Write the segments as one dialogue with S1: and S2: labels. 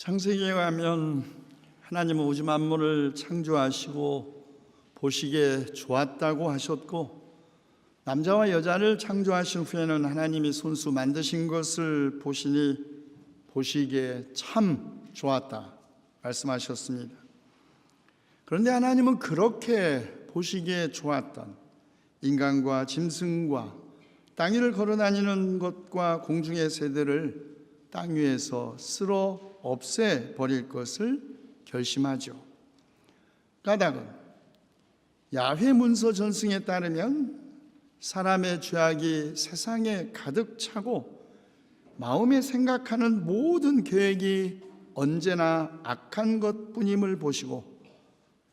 S1: 창세기에 가면 하나님은 우주 만물을 창조하시고 보시기에 좋았다고 하셨고, 남자와 여자를 창조하신 후에는 하나님이 손수 만드신 것을 보시니 보시기에 참 좋았다 말씀하셨습니다. 그런데 하나님은 그렇게 보시기에 좋았던 인간과 짐승과 땅 위를 걸어다니는 것과 공중의 새들을 땅 위에서 쓸어 없애버릴 것을 결심하죠. 까닭은 야훼 문서 전승에 따르면 사람의 죄악이 세상에 가득 차고 마음에 생각하는 모든 계획이 언제나 악한 것뿐임을 보시고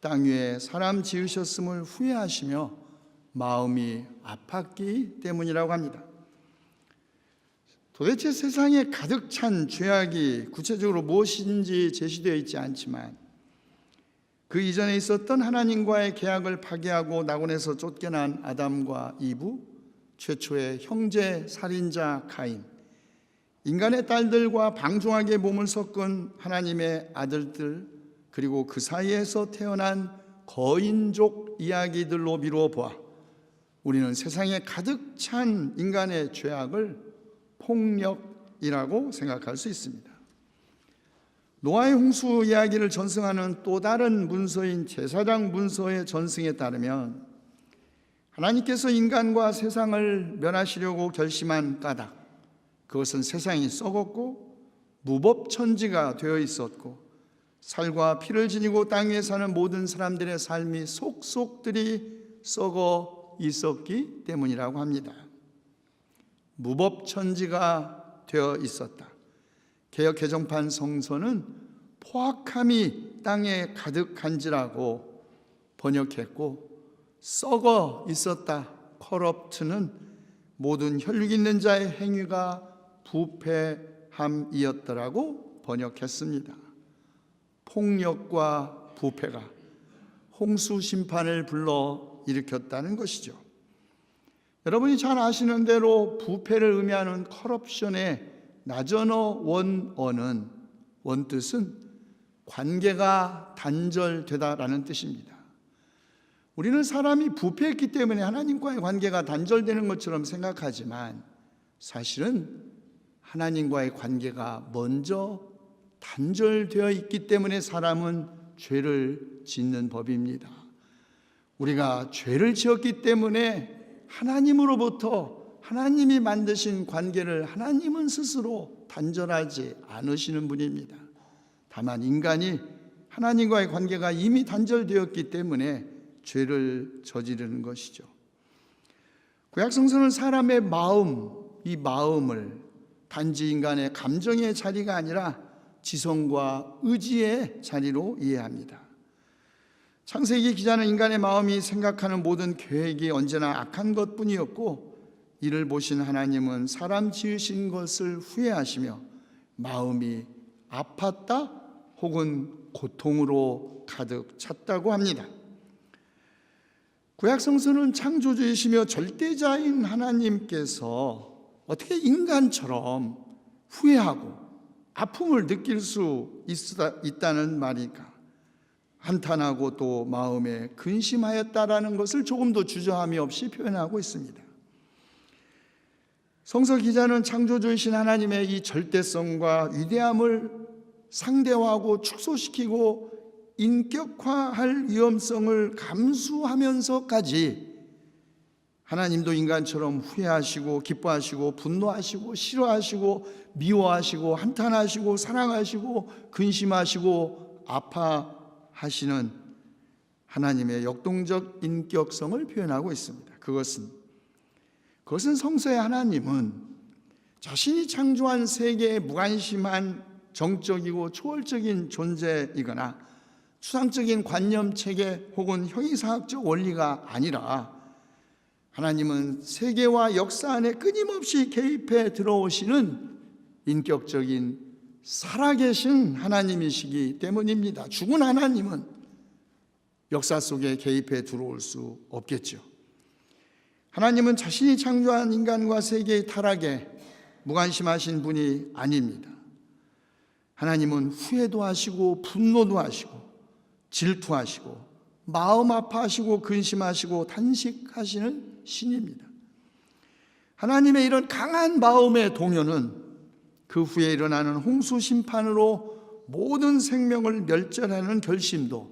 S1: 땅 위에 사람 지으셨음을 후회하시며 마음이 아팠기 때문이라고 합니다. 도대체 세상에 가득 찬 죄악이 구체적으로 무엇인지 제시되어 있지 않지만, 그 이전에 있었던 하나님과의 계약을 파기하고 낙원에서 쫓겨난 아담과 이브, 최초의 형제 살인자 가인, 인간의 딸들과 방종하게 몸을 섞은 하나님의 아들들, 그리고 그 사이에서 태어난 거인족 이야기들로 미루어 보아 우리는 세상에 가득 찬 인간의 죄악을 폭력이라고 생각할 수 있습니다. 노아의 홍수 이야기를 전승하는 또 다른 문서인 제사장 문서의 전승에 따르면 하나님께서 인간과 세상을 멸하시려고 결심한 까닭, 그것은 세상이 썩었고 무법천지가 되어 있었고 살과 피를 지니고 땅 위에 사는 모든 사람들의 삶이 속속들이 썩어 있었기 때문이라고 합니다. 무법천지가 되어 있었다. 개역 개정판 성서는 포악함이 땅에 가득한지라고 번역했고, 썩어 있었다, 커럽트는 모든 혈육 있는 자의 행위가 부패함이었더라고 번역했습니다. 폭력과 부패가 홍수 심판을 불러 일으켰다는 것이죠. 여러분이 잘 아시는 대로 부패를 의미하는 커럽션의 나전어 원어는 원뜻은 관계가 단절되다라는 뜻입니다. 우리는 사람이 부패했기 때문에 하나님과의 관계가 단절되는 것처럼 생각하지만 사실은 하나님과의 관계가 먼저 단절되어 있기 때문에 사람은 죄를 짓는 법입니다. 우리가 죄를 지었기 때문에 하나님으로부터 하나님이 만드신 관계를 하나님은 스스로 단절하지 않으시는 분입니다. 다만 인간이 하나님과의 관계가 이미 단절되었기 때문에 죄를 저지르는 것이죠. 구약 성서는 사람의 마음, 이 마음을 단지 인간의 감정의 자리가 아니라 지성과 의지의 자리로 이해합니다. 창세기 기자는 인간의 마음이 생각하는 모든 계획이 언제나 악한 것뿐이었고, 이를 보신 하나님은 사람 지으신 것을 후회하시며 마음이 아팠다 혹은 고통으로 가득 찼다고 합니다. 구약 성서는 창조주이시며 절대자인 하나님께서 어떻게 인간처럼 후회하고 아픔을 느낄 수 있다는 말일까? 한탄하고 또 마음에 근심하였다라는 것을 조금도 주저함이 없이 표현하고 있습니다. 성서 기자는 창조주이신 하나님의 이 절대성과 위대함을 상대화하고 축소시키고 인격화할 위험성을 감수하면서까지 하나님도 인간처럼 후회하시고 기뻐하시고 분노하시고 싫어하시고 미워하시고 한탄하시고 사랑하시고 근심하시고 아파하시는 하나님의 역동적 인격성을 표현하고 있습니다. 그것은 성서의 하나님은 자신이 창조한 세계에 무관심한 정적이고 초월적인 존재이거나 추상적인 관념체계 혹은 형이사학적 원리가 아니라, 하나님은 세계와 역사 안에 끊임없이 개입해 들어오시는 인격적인 살아계신 하나님이시기 때문입니다. 죽은 하나님은 역사 속에 개입해 들어올 수 없겠죠. 하나님은 자신이 창조한 인간과 세계의 타락에 무관심하신 분이 아닙니다. 하나님은 후회도 하시고 분노도 하시고 질투하시고 마음 아파하시고 근심하시고 탄식하시는 신입니다. 하나님의 이런 강한 마음의 동요는 그 후에 일어나는 홍수 심판으로 모든 생명을 멸절하는 결심도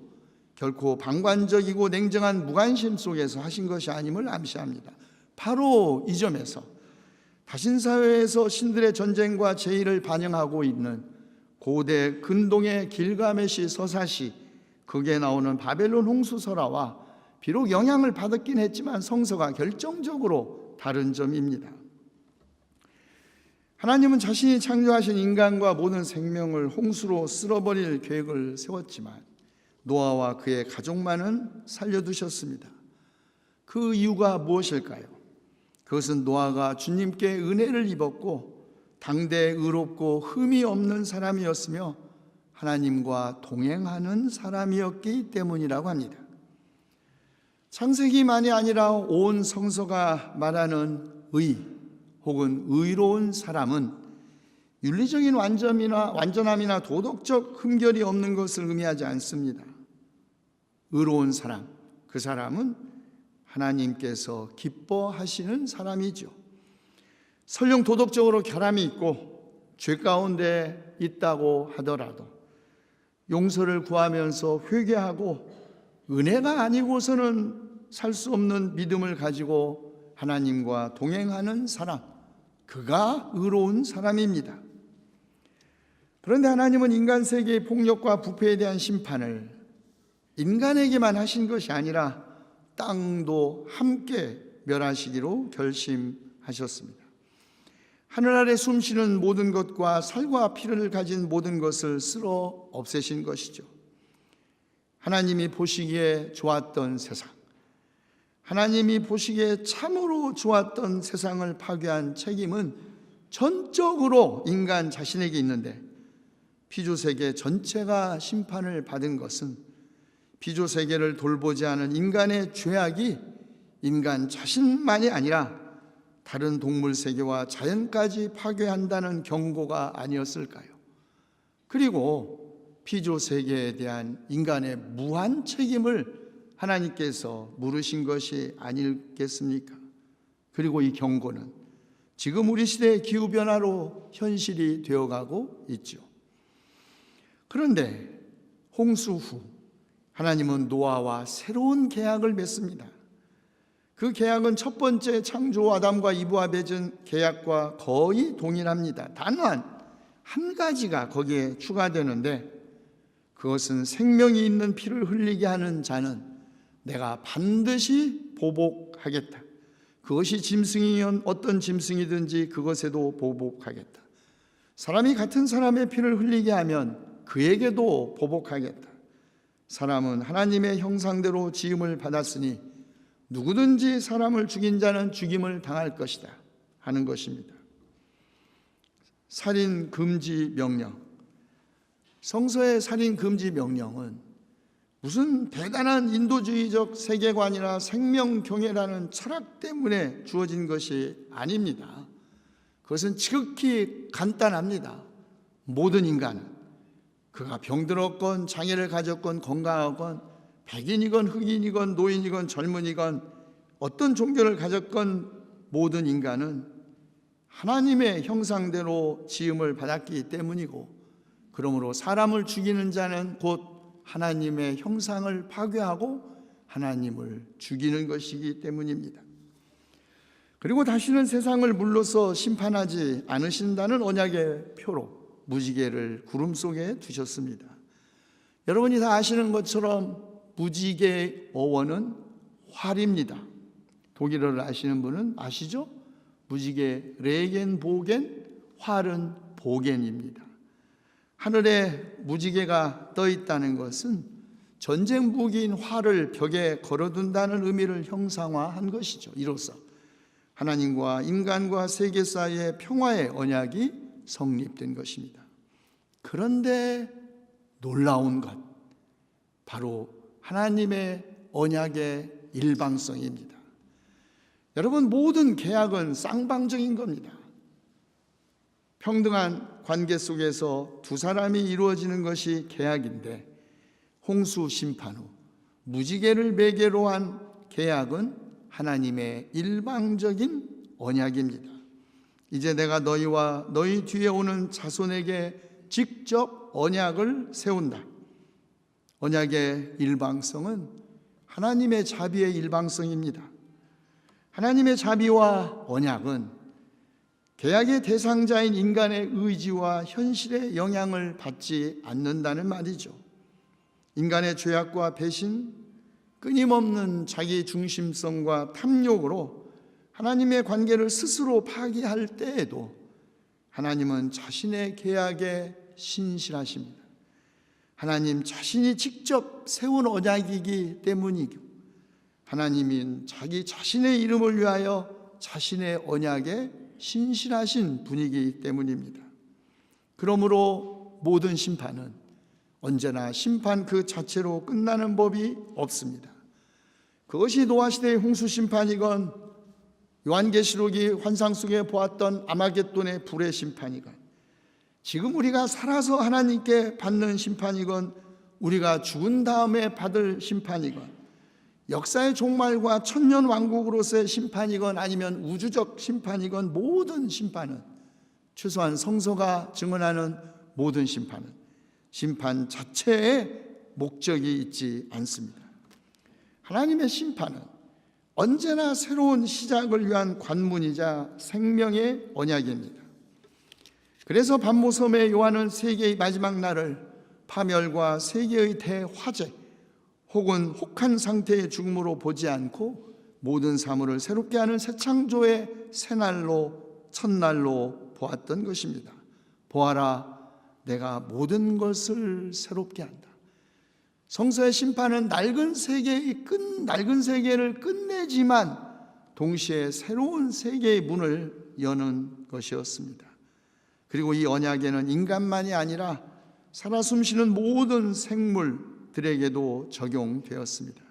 S1: 결코 방관적이고 냉정한 무관심 속에서 하신 것이 아님을 암시합니다. 바로 이 점에서 다신사회에서 신들의 전쟁과 제의를 반영하고 있는 고대 근동의 길가메시 서사시, 거기에 나오는 바벨론 홍수설화와 비록 영향을 받았긴 했지만 성서가 결정적으로 다른 점입니다. 하나님은 자신이 창조하신 인간과 모든 생명을 홍수로 쓸어버릴 계획을 세웠지만 노아와 그의 가족만은 살려두셨습니다. 그 이유가 무엇일까요? 그것은 노아가 주님께 은혜를 입었고 당대 의롭고 흠이 없는 사람이었으며 하나님과 동행하는 사람이었기 때문이라고 합니다. 창세기만이 아니라 온 성서가 말하는 의 혹은 의로운 사람은 윤리적인 완전함이나 도덕적 흠결이 없는 것을 의미하지 않습니다. 의로운 사람, 그 사람은 하나님께서 기뻐하시는 사람이죠. 설령 도덕적으로 결함이 있고 죄 가운데 있다고 하더라도 용서를 구하면서 회개하고 은혜가 아니고서는 살 수 없는 믿음을 가지고 하나님과 동행하는 사람, 그가 의로운 사람입니다. 그런데 하나님은 인간 세계의 폭력과 부패에 대한 심판을 인간에게만 하신 것이 아니라 땅도 함께 멸하시기로 결심하셨습니다. 하늘 아래 숨쉬는 모든 것과 살과 피를 가진 모든 것을 쓸어 없애신 것이죠. 하나님이 보시기에 좋았던 세상, 하나님이 보시기에 참으로 좋았던 세상을 파괴한 책임은 전적으로 인간 자신에게 있는데 피조세계 전체가 심판을 받은 것은 피조세계를 돌보지 않은 인간의 죄악이 인간 자신만이 아니라 다른 동물 세계와 자연까지 파괴한다는 경고가 아니었을까요? 그리고 피조세계에 대한 인간의 무한 책임을 하나님께서 물으신 것이 아니겠습니까? 그리고 이 경고는 지금 우리 시대의 기후변화로 현실이 되어가고 있죠. 그런데 홍수 후 하나님은 노아와 새로운 계약을 맺습니다. 그 계약은 첫 번째 창조 아담과 이브와 맺은 계약과 거의 동일합니다. 단한 한 가지가 거기에 추가되는데 그것은 생명이 있는 피를 흘리게 하는 자는 내가 반드시 보복하겠다. 그것이 짐승이면 어떤 짐승이든지 그것에도 보복하겠다. 사람이 같은 사람의 피를 흘리게 하면 그에게도 보복하겠다. 사람은 하나님의 형상대로 지음을 받았으니 누구든지 사람을 죽인 자는 죽임을 당할 것이다 하는 것입니다. 살인 금지 명령, 성서의 살인 금지 명령은 무슨 대단한 인도주의적 세계관이나 생명경애라는 철학 때문에 주어진 것이 아닙니다. 그것은 지극히 간단합니다. 모든 인간은 그가 병들었건 장애를 가졌건 건강하건 백인이건 흑인이건 노인이건 젊은이건 어떤 종교를 가졌건 모든 인간은 하나님의 형상대로 지음을 받았기 때문이고 그러므로 사람을 죽이는 자는 곧 하나님의 형상을 파괴하고 하나님을 죽이는 것이기 때문입니다. 그리고 다시는 세상을 물러서 심판하지 않으신다는 언약의 표로 무지개를 구름 속에 두셨습니다. 여러분이 다 아시는 것처럼 무지개 어원은 활입니다. 독일어를 아시는 분은 아시죠? 무지개 레겐보겐, 활은 보겐입니다. 하늘에 무지개가 떠 있다는 것은 전쟁 무기인 활을 벽에 걸어둔다는 의미를 형상화한 것이죠. 이로써 하나님과 인간과 세계 사이의 평화의 언약이 성립된 것입니다. 그런데 놀라운 것, 바로 하나님의 언약의 일방성입니다. 여러분, 모든 계약은 쌍방적인 겁니다. 평등한 관계 속에서 두 사람이 이루어지는 것이 계약인데, 홍수 심판 후 무지개를 매개로 한 계약은 하나님의 일방적인 언약입니다. 이제 내가 너희와 너희 뒤에 오는 자손에게 직접 언약을 세운다. 언약의 일방성은 하나님의 자비의 일방성입니다. 하나님의 자비와 언약은 계약의 대상자인 인간의 의지와 현실의 영향을 받지 않는다는 말이죠. 인간의 죄악과 배신, 끊임없는 자기 중심성과 탐욕으로 하나님의 관계를 스스로 파기할 때에도 하나님은 자신의 계약에 신실하십니다. 하나님 자신이 직접 세운 언약이기 때문이고, 하나님은 자기 자신의 이름을 위하여 자신의 언약에 신실하신 분이기 때문입니다. 그러므로 모든 심판은 언제나 심판 그 자체로 끝나는 법이 없습니다. 그것이 노아시대의 홍수심판이건 요한계시록이 환상 속에 보았던 아마겟돈의 불의 심판이건, 지금 우리가 살아서 하나님께 받는 심판이건, 우리가 죽은 다음에 받을 심판이건, 역사의 종말과 천년왕국으로서의 심판이건 아니면 우주적 심판이건, 모든 심판은, 최소한 성서가 증언하는 모든 심판은 심판 자체에 목적이 있지 않습니다. 하나님의 심판은 언제나 새로운 시작을 위한 관문이자 생명의 언약입니다. 그래서 반모섬의 요한은 세계의 마지막 날을 파멸과 세계의 대화재 혹은 혹한 상태의 죽음으로 보지 않고 모든 사물을 새롭게 하는 새 창조의 새날로, 첫날로 보았던 것입니다. 보아라, 내가 모든 것을 새롭게 한다. 성서의 심판은 낡은 세계를 끝내지만 동시에 새로운 세계의 문을 여는 것이었습니다. 그리고 이 언약에는 인간만이 아니라 살아 숨쉬는 모든 생물들에게도 적용되었습니다.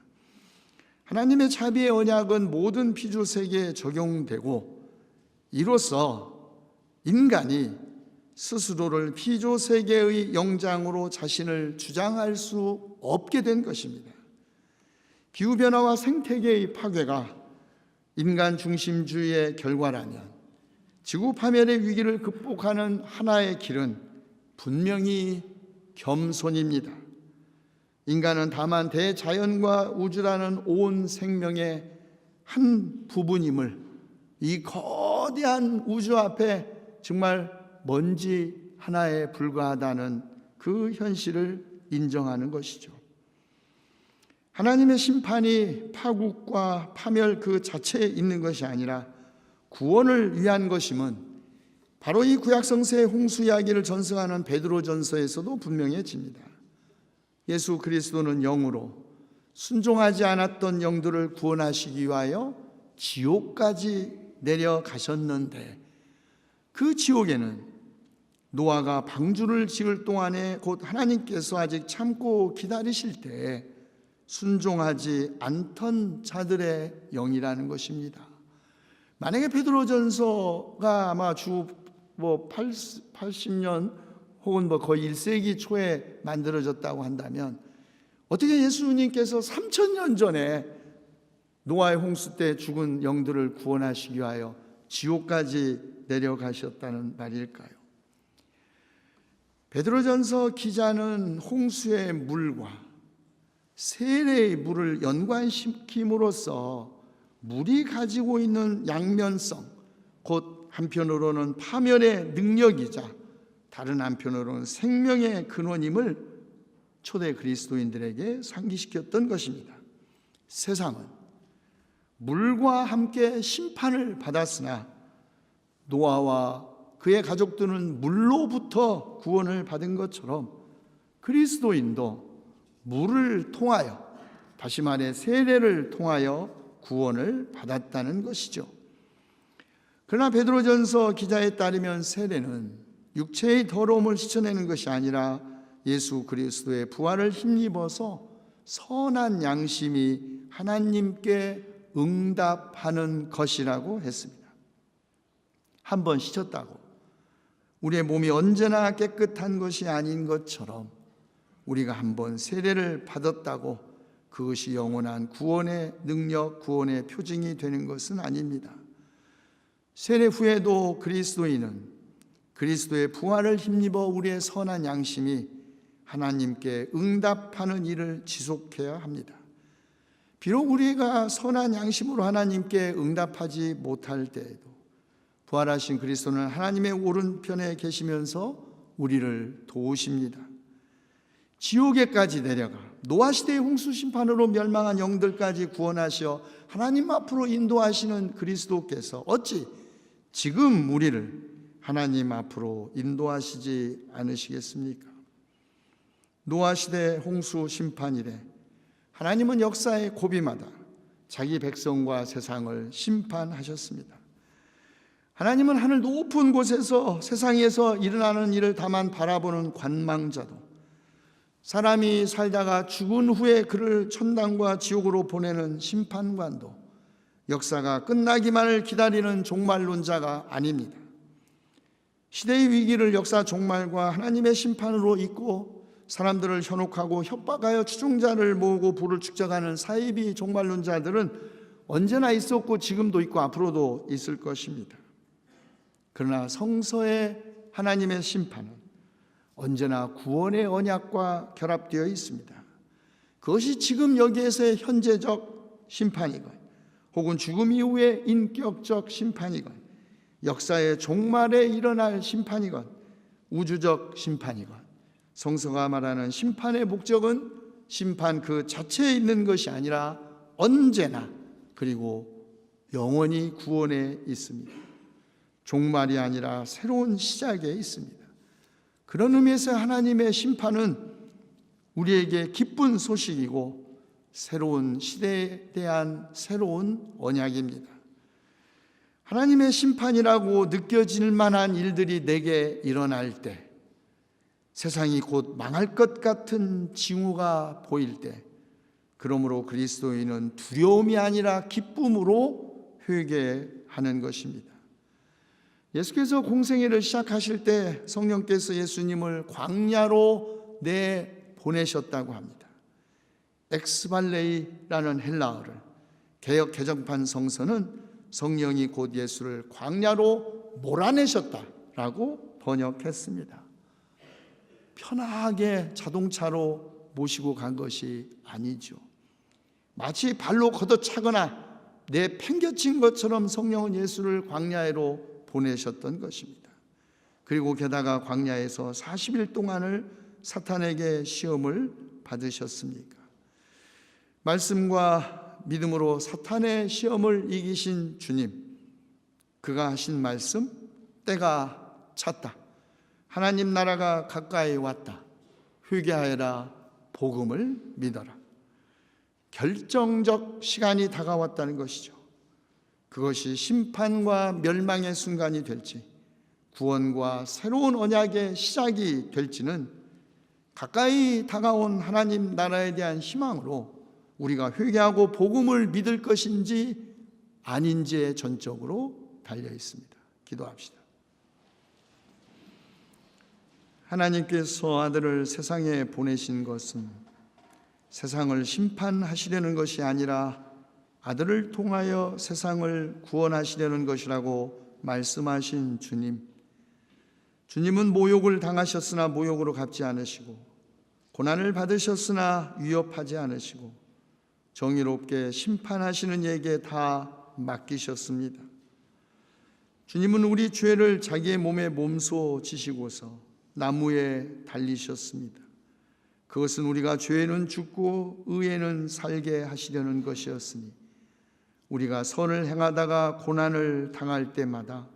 S1: 하나님의 자비의 언약은 모든 피조 세계에 적용되고, 이로써 인간이 스스로를 피조 세계의 영장으로 자신을 주장할 수 없게 된 것입니다. 기후변화와 생태계의 파괴가 인간 중심주의의 결과라면 지구 파멸의 위기를 극복하는 하나의 길은 분명히 겸손입니다. 인간은 다만 대자연과 우주라는 온 생명의 한 부분임을, 이 거대한 우주 앞에 정말 먼지 하나에 불과하다는 그 현실을 인정하는 것이죠. 하나님의 심판이 파국과 파멸 그 자체에 있는 것이 아니라 구원을 위한 것임은 바로 이 구약성서의 홍수 이야기를 전승하는 베드로전서에서도 분명해집니다. 예수 그리스도는 영으로 순종하지 않았던 영들을 구원하시기 위하여 지옥까지 내려가셨는데, 그 지옥에는 노아가 방주를 지을 동안에 곧 하나님께서 아직 참고 기다리실 때 순종하지 않던 자들의 영이라는 것입니다. 만약에 베드로전서가 아마 주 80년 혹은 거의 1세기 초에 만들어졌다고 한다면, 어떻게 예수님께서 3000년 전에 노아의 홍수 때 죽은 영들을 구원하시기 위하여 지옥까지 내려가셨다는 말일까요? 베드로전서 기자는 홍수의 물과 세례의 물을 연관시킴으로써 물이 가지고 있는 양면성, 곧 한편으로는 파멸의 능력이자 다른 한편으로는 생명의 근원임을 초대 그리스도인들에게 상기시켰던 것입니다. 세상은 물과 함께 심판을 받았으나 노아와 그의 가족들은 물로부터 구원을 받은 것처럼 그리스도인도 물을 통하여, 다시 말해 세례를 통하여 구원을 받았다는 것이죠. 그러나 베드로전서 기자에 따르면 세례는 육체의 더러움을 씻어내는 것이 아니라 예수 그리스도의 부활을 힘입어서 선한 양심이 하나님께 응답하는 것이라고 했습니다. 한 번 씻었다고 우리의 몸이 언제나 깨끗한 것이 아닌 것처럼 우리가 한번 세례를 받았다고 그것이 영원한 구원의 능력, 구원의 표징이 되는 것은 아닙니다. 세례 후에도 그리스도인은 그리스도의 부활을 힘입어 우리의 선한 양심이 하나님께 응답하는 일을 지속해야 합니다. 비록 우리가 선한 양심으로 하나님께 응답하지 못할 때에도 부활하신 그리스도는 하나님의 오른편에 계시면서 우리를 도우십니다. 지옥에까지 내려가 노아시대의 홍수심판으로 멸망한 영들까지 구원하시어 하나님 앞으로 인도하시는 그리스도께서 어찌 지금 우리를 하나님 앞으로 인도하시지 않으시겠습니까? 노아시대 홍수심판 이래 하나님은 역사의 고비마다 자기 백성과 세상을 심판하셨습니다. 하나님은 하늘 높은 곳에서 세상에서 일어나는 일을 다만 바라보는 관망자도, 사람이 살다가 죽은 후에 그를 천당과 지옥으로 보내는 심판관도 역사가 끝나기만을 기다리는 종말론자가 아닙니다. 시대의 위기를 역사 종말과 하나님의 심판으로 잇고 사람들을 현혹하고 협박하여 추종자를 모으고 부를 축적하는 사이비 종말론자들은 언제나 있었고 지금도 있고 앞으로도 있을 것입니다. 그러나 성서의 하나님의 심판은 언제나 구원의 언약과 결합되어 있습니다. 그것이 지금 여기에서의 현재적 심판이건 혹은 죽음 이후의 인격적 심판이건 역사의 종말에 일어날 심판이건 우주적 심판이건 성서가 말하는 심판의 목적은 심판 그 자체에 있는 것이 아니라 언제나 그리고 영원히 구원에 있습니다. 종말이 아니라 새로운 시작에 있습니다. 그런 의미에서 하나님의 심판은 우리에게 기쁜 소식이고 새로운 시대에 대한 새로운 언약입니다. 하나님의 심판이라고 느껴질 만한 일들이 내게 일어날 때, 세상이 곧 망할 것 같은 징후가 보일 때, 그러므로 그리스도인은 두려움이 아니라 기쁨으로 회개하는 것입니다. 예수께서 공생애를 시작하실 때 성령께서 예수님을 광야로 내보내셨다고 합니다. 엑스발레이라는 헬라어를 개역 개정판 성서는 성령이 곧 예수를 광야로 몰아내셨다라고 번역했습니다. 편하게 자동차로 모시고 간 것이 아니죠. 마치 발로 걷어차거나 내팽겨친 것처럼 성령은 예수를 광야로 보내셨던 것입니다. 그리고 게다가 광야에서 40일 동안을 사탄에게 시험을 받으셨습니까? 말씀과 믿음으로 사탄의 시험을 이기신 주님, 그가 하신 말씀, 때가 찼다, 하나님 나라가 가까이 왔다, 회개하여라, 복음을 믿어라. 결정적 시간이 다가왔다는 것이죠. 그것이 심판과 멸망의 순간이 될지 구원과 새로운 언약의 시작이 될지는 가까이 다가온 하나님 나라에 대한 희망으로 우리가 회개하고 복음을 믿을 것인지 아닌지에 전적으로 달려 있습니다. 기도합시다. 하나님께서 아들을 세상에 보내신 것은 세상을 심판하시려는 것이 아니라 아들을 통하여 세상을 구원하시려는 것이라고 말씀하신 주님, 주님은 모욕을 당하셨으나 모욕으로 갚지 않으시고 고난을 받으셨으나 위협하지 않으시고 정의롭게 심판하시는 이에게 다 맡기셨습니다. 주님은 우리 죄를 자기의 몸에 몸소 지시고서 나무에 달리셨습니다. 그것은 우리가 죄에는 죽고 의에는 살게 하시려는 것이었으니 우리가 선을 행하다가 고난을 당할 때마다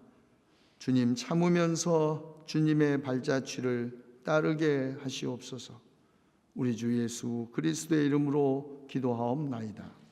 S1: 주님 참으면서 주님의 발자취를 따르게 하시옵소서. 우리 주 예수 그리스도의 이름으로 기도하옵나이다.